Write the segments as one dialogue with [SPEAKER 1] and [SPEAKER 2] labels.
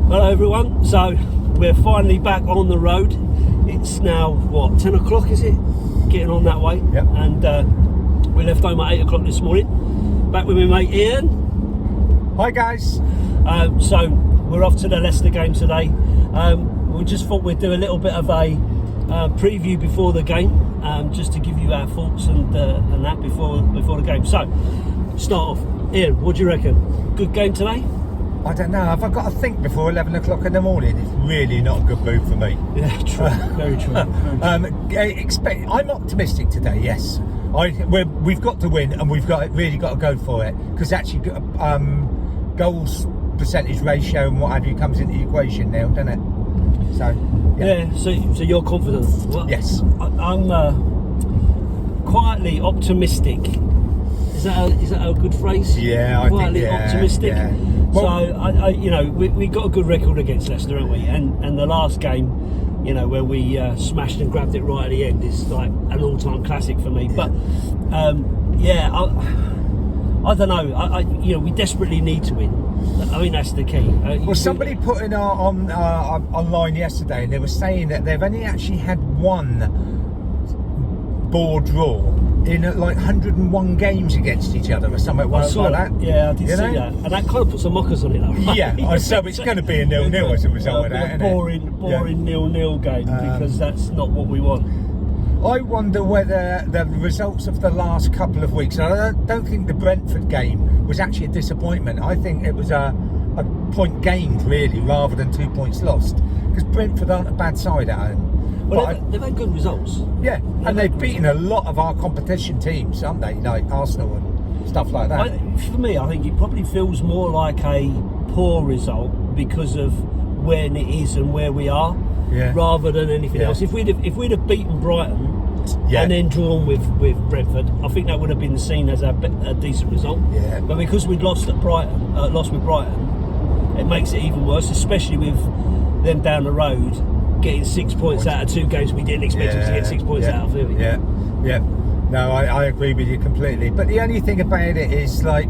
[SPEAKER 1] Hello everyone, so we're finally back on the road. It's now, 10 o'clock is it? Getting on that way.
[SPEAKER 2] Yep.
[SPEAKER 1] And we left home at 8 o'clock this morning. Back with my mate Ian.
[SPEAKER 2] Hi guys.
[SPEAKER 1] So we're off to the Leicester game today. We just thought we'd do a little bit of a preview before the game, just to give you our thoughts and that before the game. So, start off. Ian, what do you reckon? Good game today?
[SPEAKER 2] I don't know, have I got to think before 11 o'clock in the morning? It's really not a good move for me.
[SPEAKER 1] Yeah, true. Very true.
[SPEAKER 2] I'm optimistic today, yes. We've got to win and we've really got to go for it, because actually goals percentage ratio and what have you comes into the equation now, doesn't it? So
[SPEAKER 1] yeah, so you're confident? Well,
[SPEAKER 2] yes.
[SPEAKER 1] I'm quietly optimistic. Is that a good phrase?
[SPEAKER 2] Yeah, I
[SPEAKER 1] quietly
[SPEAKER 2] think,
[SPEAKER 1] optimistic.
[SPEAKER 2] Yeah.
[SPEAKER 1] So we got a good record against Leicester, haven't we? And the last game, where we smashed and grabbed it right at the end is like an all-time classic for me. But I don't know. We desperately need to win. I mean, that's the key.
[SPEAKER 2] Somebody put in online yesterday, and they were saying that they've only actually had one ball draw in like 101 games against each other or something like that.
[SPEAKER 1] Yeah, I did see that. And that kind of puts some mockers on it, though, right?
[SPEAKER 2] Yeah, so it's going to be a 0-0 as a result of that,
[SPEAKER 1] a boring 0-0 game, because that's not what we want.
[SPEAKER 2] I wonder whether the results of the last couple of weeks, and I don't think the Brentford game was actually a disappointment. I think it was a point gained, really, rather than 2 points lost, because Brentford aren't a bad side at home.
[SPEAKER 1] Well, they've had good results.
[SPEAKER 2] Yeah, and they've beaten a lot of our competition teams, haven't they? Like Arsenal and stuff like that.
[SPEAKER 1] For me, I think it probably feels more like a poor result because of when it is and where we are, rather than anything else. If we'd have beaten Brighton and then drawn with Brentford, I think that would have been seen as a decent result.
[SPEAKER 2] Yeah.
[SPEAKER 1] But because we'd lost with Brighton, it makes it even worse, especially with them down the road getting 6 points out of 2 games we didn't expect them to get 6 points out of, did we?
[SPEAKER 2] Yeah. No, I agree with you completely. But the only thing about it is, like,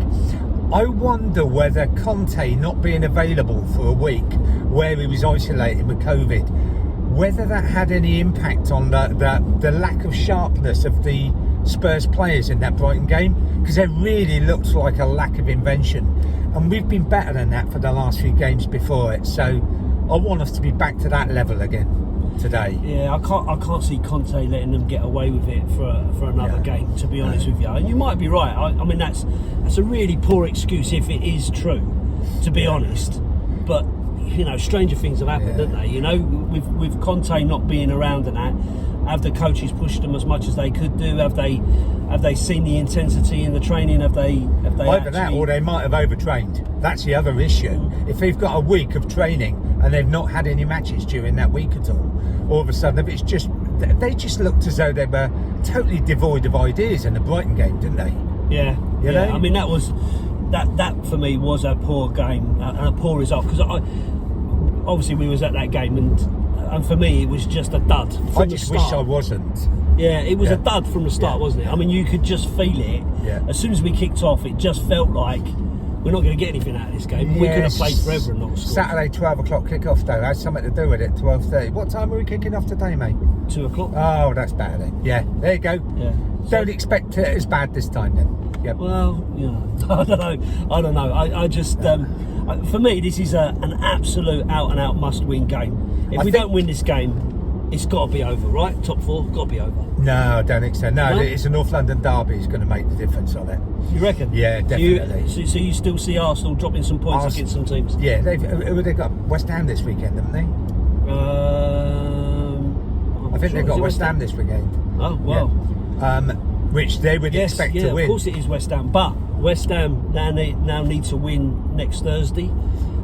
[SPEAKER 2] I wonder whether Conte not being available for a week, where he was isolated with COVID, whether that had any impact on the lack of sharpness of the Spurs players in that Brighton game, because there really looks like a lack of invention, and we've been better than that for the last few games before it. So I want us to be back to that level again today.
[SPEAKER 1] Yeah, I can't see Conte letting them get away with it for another game, to be honest with you. And you might be right. I mean, that's a really poor excuse if it is true, to be honest. But stranger things have happened, haven't they? With Conte not being around and that, have the coaches pushed them as much as they could do? Have they seen the intensity in the training? Have they
[SPEAKER 2] either that, or they might have overtrained? That's the other issue. If they've got a week of training and they've not had any matches during that week at all of a sudden, they just looked as though they were totally devoid of ideas in the Brighton game, didn't they?
[SPEAKER 1] Yeah. You know? I mean, that for me was a poor game and a poor result, because obviously we was at that game, and for me it was just a dud from the start.
[SPEAKER 2] I just wish I wasn't.
[SPEAKER 1] Yeah, it was a dud from the start, wasn't it? I mean, you could just feel it.
[SPEAKER 2] Yeah. As
[SPEAKER 1] soon as we kicked off, it just felt like we're not going to get anything out of this game. We could have played forever and not scored.
[SPEAKER 2] Saturday 12 o'clock kick-off though has something to do with it. 12:30. What time are we kicking off today, mate?
[SPEAKER 1] 2 o'clock.
[SPEAKER 2] Oh, that's better then. Yeah, there you go.
[SPEAKER 1] Yeah.
[SPEAKER 2] Don't expect it as bad this time then. Yep.
[SPEAKER 1] Well, I don't know. I just for me, this is an absolute out-and-out must-win game. If we don't win this game, it's got to be over, right? Top 4, got to be over.
[SPEAKER 2] No, I don't think so. No, it's a North London derby is going to make the difference on it.
[SPEAKER 1] You reckon?
[SPEAKER 2] Yeah, definitely.
[SPEAKER 1] So you still see Arsenal dropping some points against some teams?
[SPEAKER 2] Yeah, they've got West Ham this weekend, haven't they? I think they've got West Ham this weekend.
[SPEAKER 1] Oh, wow.
[SPEAKER 2] Yeah. Which they would expect to win.
[SPEAKER 1] Of course it is West Ham, but West Ham now need to win next Thursday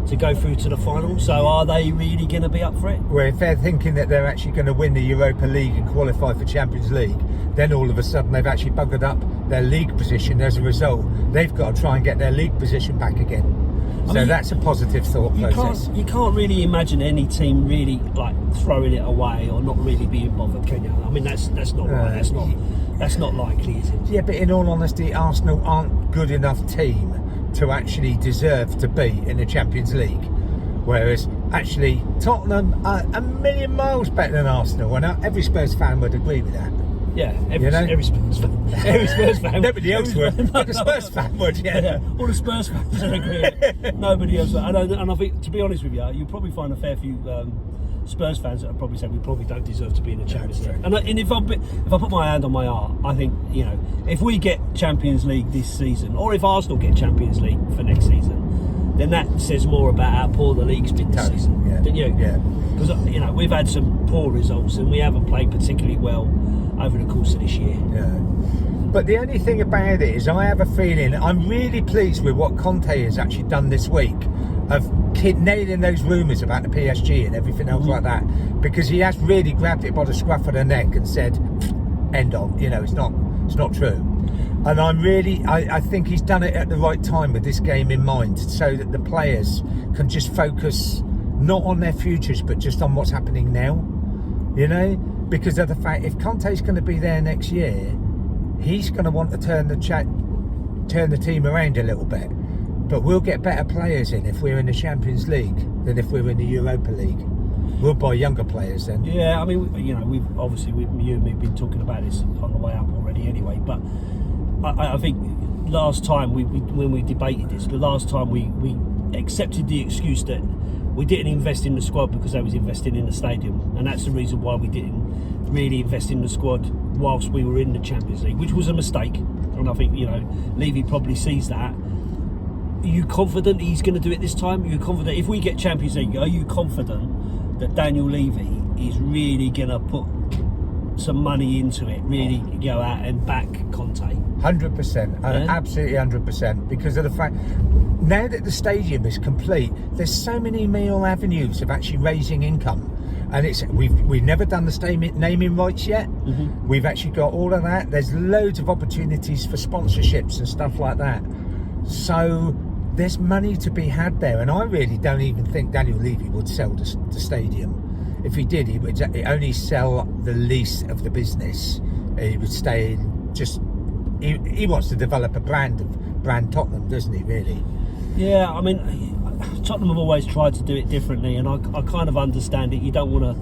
[SPEAKER 1] to go through to the final. So are they really going to be up for it?
[SPEAKER 2] Well, if they're thinking that they're actually going to win the Europa League and qualify for Champions League, then all of a sudden they've actually buggered up their league position. As a result, they've got to try and get their league position back again. So that's a positive thought process.
[SPEAKER 1] You can't really imagine any team really like throwing it away or not really being bothered, can you? I mean, that's not right. That's not likely, is it?
[SPEAKER 2] Yeah, but in all honesty, Arsenal aren't good enough team to actually deserve to be in the Champions League. Whereas actually, Tottenham are a million miles better than Arsenal, and every Spurs fan would agree with that.
[SPEAKER 1] Yeah, every Spurs fan. Every Spurs fan.
[SPEAKER 2] Nobody else would, but the Spurs fan would, yeah.
[SPEAKER 1] All the Spurs fans would agree. Nobody else would. And I think, to be honest with you, you'll probably find a fair few Spurs fans that have probably said we probably don't deserve to be in the Champions League. And if I put my hand on my heart, I think, you know, if we get Champions League this season, or if Arsenal get Champions League for next season, then that says more about how poor the league's been this season, don't you?
[SPEAKER 2] Yeah.
[SPEAKER 1] Because, you know, we've had some poor results and we haven't played particularly well over the course of this year.
[SPEAKER 2] Yeah. But the only thing about it is, I have a feeling, I'm really pleased with what Conte has actually done this week of nailing those rumours about the PSG and everything else like that, because he has really grabbed it by the scruff of the neck and said, end of, you know, it's not true. And I think he's done it at the right time with this game in mind, so that the players can just focus not on their futures but just on what's happening now, you know, because of the fact, if Conte's going to be there next year, he's going to want to turn the team around a little bit. But we'll get better players in if we're in the Champions League than if we're in the Europa League. We'll buy younger players then.
[SPEAKER 1] Yeah, I mean, you know, we've obviously, you and me have been talking about this on the way up already anyway, but I think last time when we debated this, the last time we accepted the excuse that we didn't invest in the squad because they was investing in the stadium, and that's the reason why we didn't really invest in the squad whilst we were in the Champions League, which was a mistake. And I think, you know, Levy probably sees that. Are you confident he's going to do it this time? Are you confident if we get Champions League? Are you confident that Daniel Levy is really going to put some money into it, really go out and back Conte?
[SPEAKER 2] 100%, absolutely 100%, because of the fact, now that the stadium is complete, there's so many more avenues of actually raising income. And we've never done the naming rights yet. We've actually got all of that. There's loads of opportunities for sponsorships and stuff like that. So there's money to be had there, and I really don't even think Daniel Levy would sell the stadium. If he did, he would only sell the lease of the business. He would stay in he wants to develop a brand Tottenham, doesn't he, really?
[SPEAKER 1] Yeah, I mean, Tottenham have always tried to do it differently, and I kind of understand it. You don't want to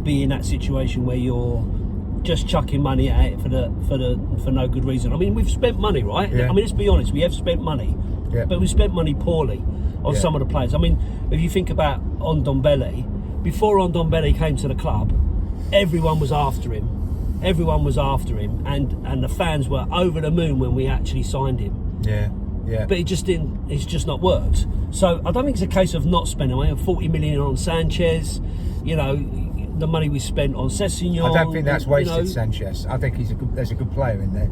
[SPEAKER 1] be in that situation where you're just chucking money at it for no good reason. I mean, we've spent money, right?
[SPEAKER 2] Yeah.
[SPEAKER 1] I mean, let's be honest, we have spent money, but we spent money poorly on some of the players. I mean, if you think about Ndombele, before Ndombele came to the club, everyone was after him. Everyone was after him, and the fans were over the moon when we actually signed him.
[SPEAKER 2] Yeah.
[SPEAKER 1] But it just didn't. It's just not worked. So I don't think it's a case of not spending money. 40 million on Sanchez, you know, the money we spent on Sessegnon.
[SPEAKER 2] I don't think that's wasted, Sanchez. I think there's a good player in there.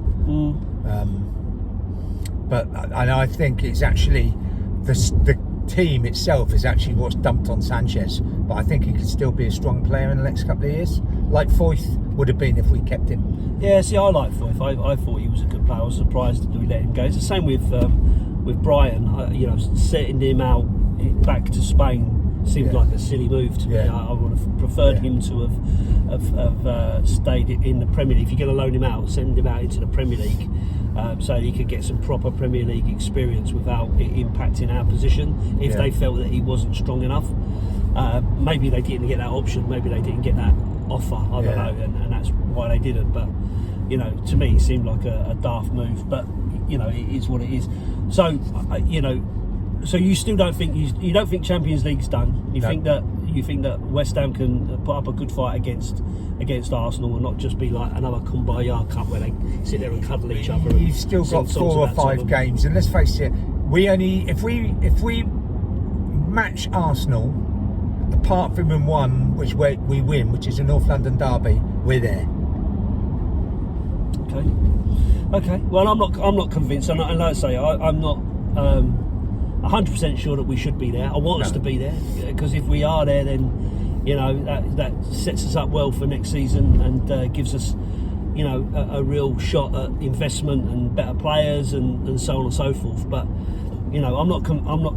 [SPEAKER 2] But I think it's actually the team itself is actually what's dumped on Sanchez. But I think he could still be a strong player in the next couple of years, like Foyth would have been if we kept him.
[SPEAKER 1] Yeah, see, I like Foyth. I thought he was a good player. I was surprised that we let him go. It's the same with Brian. You know, sending him out back to Spain seemed like a silly move to me. I would have preferred him to have stayed in the Premier League. If you're going to loan him out, send him out into the Premier League so that he could get some proper Premier League experience without it impacting our position. If they felt that he wasn't strong enough, maybe they didn't get that option. Maybe they didn't get that offer. I don't know, and that's why they didn't. But you know, to me, it seemed like a daft move. But you know, it is what it is. So you know. So you still don't think you don't think Champions League's done? You think that West Ham can put up a good fight against Arsenal and not just be like another Kumbaya Cup where they sit there and cuddle each other?
[SPEAKER 2] You've still got 4 or 5 games, and let's face it, if we match Arsenal, apart from in one which we win, which is the North London derby, we're there.
[SPEAKER 1] Okay. Well, I'm not convinced, and like I say, I'm not 100% sure that we should be there. I want us to be there, because if we are there, then you know that sets us up well for next season and gives us, you know, a real shot at investment and better players and so on and so forth. But you know, I'm not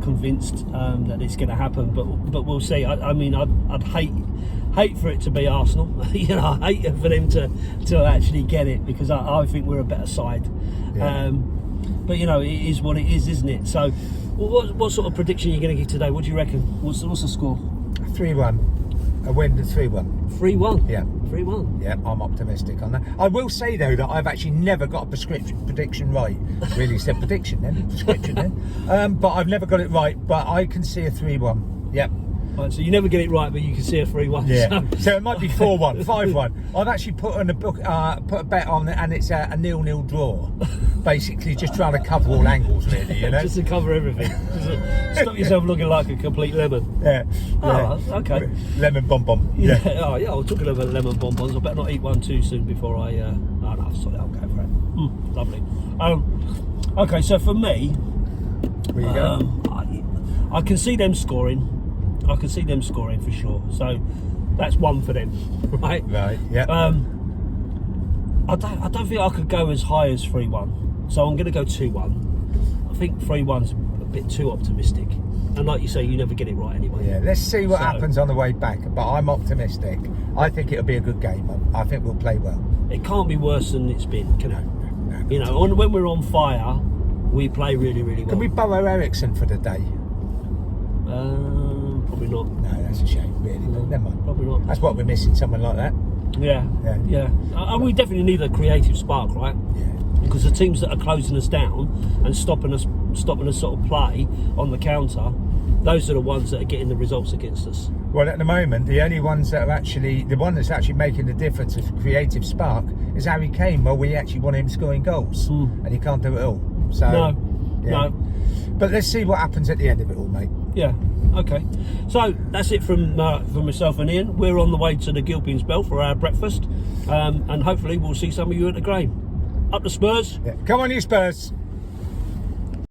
[SPEAKER 1] convinced that it's going to happen. But we'll see. I mean, I'd hate for it to be Arsenal. You know, I hate for them to actually get it, because I think we're a better side. But you know, it is what it is, isn't it? So what sort of prediction are you going to give today? What do you reckon? What's the score?
[SPEAKER 2] 3-1. A win to 3-1.
[SPEAKER 1] 3-1.
[SPEAKER 2] Yeah.
[SPEAKER 1] 3-1.
[SPEAKER 2] Yeah, I'm optimistic on that. I will say though that I've actually never got a prediction right. Really said prediction then, prescription then. But I've never got it right. But I can see a 3-1. Yep.
[SPEAKER 1] Right, so you never get it right, but you can see a 3-1.
[SPEAKER 2] Yeah. So it might be 4-1, 5-1. I've actually put on put a bet on it, and it's a 0-0 draw. Basically, just trying to cover all angles, really. You know,
[SPEAKER 1] just to cover everything. Stop yourself looking like a complete lemon.
[SPEAKER 2] Yeah.
[SPEAKER 1] Oh, okay.
[SPEAKER 2] Lemon bonbon.
[SPEAKER 1] Yeah. Oh, yeah. I'm talking about lemon bonbons. I better not eat one too soon before I. Oh no, sorry. I'll go for it. Lovely. Okay, so for me,
[SPEAKER 2] Where you go?
[SPEAKER 1] I can see them scoring. I can see them scoring for sure. So that's one for them, right?
[SPEAKER 2] Right. Yeah.
[SPEAKER 1] I don't think I could go as high as 3-1. So I'm going to go 2-1. I think 3-1's a bit too optimistic. And like you say, you never get it right anyway.
[SPEAKER 2] Yeah. Let's see what happens on the way back. But I'm optimistic. I think it'll be a good game. I think we'll play well.
[SPEAKER 1] It can't be worse than it's been, can it?
[SPEAKER 2] No.
[SPEAKER 1] You know, when we're on fire, we play really, really well.
[SPEAKER 2] Can we borrow Ericsson for the day?
[SPEAKER 1] Probably not.
[SPEAKER 2] No, that's a shame, really. But never mind.
[SPEAKER 1] Probably not.
[SPEAKER 2] That's what we're missing, someone like that.
[SPEAKER 1] Yeah. And we definitely need a creative spark, right?
[SPEAKER 2] Yeah.
[SPEAKER 1] Because the teams that are closing us down and stopping us sort of play on the counter, those are the ones that are getting the results against us.
[SPEAKER 2] Well, at the moment, the only ones that are actually the one that's actually making the difference of creative spark is Harry Kane. Well, we actually want him scoring goals, and he can't do it all. So
[SPEAKER 1] No.
[SPEAKER 2] But let's see what happens at the end of it all, mate.
[SPEAKER 1] Yeah. Okay. So that's it from myself and Ian. We're on the way to the Gilpin's Bell for our breakfast, and hopefully we'll see some of you at the game. Up the Spurs.
[SPEAKER 2] Yeah. Come on, you Spurs.